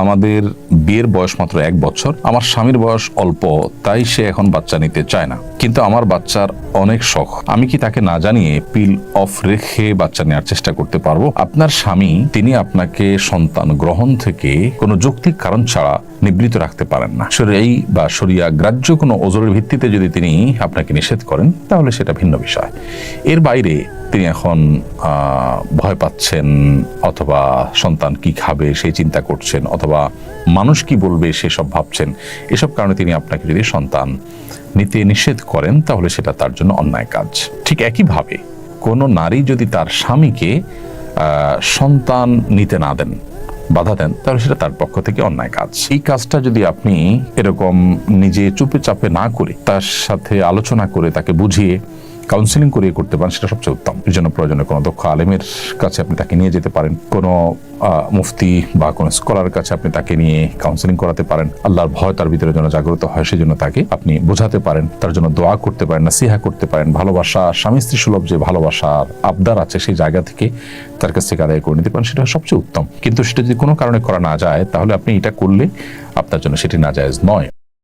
আমাদের বিয়ের বয়স মাত্র 1 বছর। আমার স্বামীর বয়স অল্প, তাই সে এখন বাচ্চা নিতে চায় না, কিন্তু আমার বাচ্চার অনেক শখ। আমি কি তাকে না জানিয়ে পিল অফ রেখে বাচ্চা নেওয়ার চেষ্টা করতে পারবো? আপনার স্বামী তিনি আপনাকে সন্তান গ্রহণ থেকে কোনো যৌক্তিক কারণ ছাড়া নিবৃত রাখতে পারেন না। শরীয়ী বা শরিয়া গ্রাহ্য কোনো ওজোরের ভিত্তিতে যদি তিনি আপনাকে নিষেধ করেন তাহলে সেটা ভিন্ন বিষয়। এর বাইরে তিনি এখন ভয় পাচ্ছেন, অথবা সন্তান কি খাবে সেই চিন্তা করছেন, অথবা মানুষ কি বলবে সেসব ভাবছেন, এসব কারণে তিনি আপনাকে যদি সন্তান নিতে নিষেধ করেন তাহলে সেটা তার জন্য অন্যায় কাজ। ঠিক একইভাবে কোনো নারী যদি তার স্বামীকে সন্তান নিতে না দেন, বাধা দেন, তাহলে সেটা তার পক্ষ থেকে অন্যায় কাজ। এই কাজটা যদি আপনি এরকম নিজে চুপে চাপে না করে তার সাথে আলোচনা করে তাকে বুঝিয়ে কাউন্সিলিং করিয়ে করতে পারেন, সেটা সবচেয়ে উত্তম। এর জন্য প্রয়োজনে কোনো দক্ষ আলেমের কাছে আপনি তাকে নিয়ে যেতে পারেন, কোনো মুফতি বা কোনো স্কলার কাছে আপনি তাকে নিয়ে কাউন্সিলিং করাতে পারেন। আল্লাহর ভয় তার ভিতরে যেন জাগ্রত হয় সেজন্য তাকে আপনি বোঝাতে পারেন, তার জন্য দোয়া করতে পারেন, নাসিহা করতে পারেন। ভালোবাসা, স্বামী স্ত্রী সুলভ যে ভালোবাসার আবদার আছে সেই জায়গা থেকে তার কাছ থেকে আদায় করে নিতে পারেন, সেটা সবচেয়ে উত্তম। কিন্তু সেটা যদি কোনো কারণে করা না যায় তাহলে আপনি এটা করলে আপনার জন্য সেটি নাজায়েজ নয়।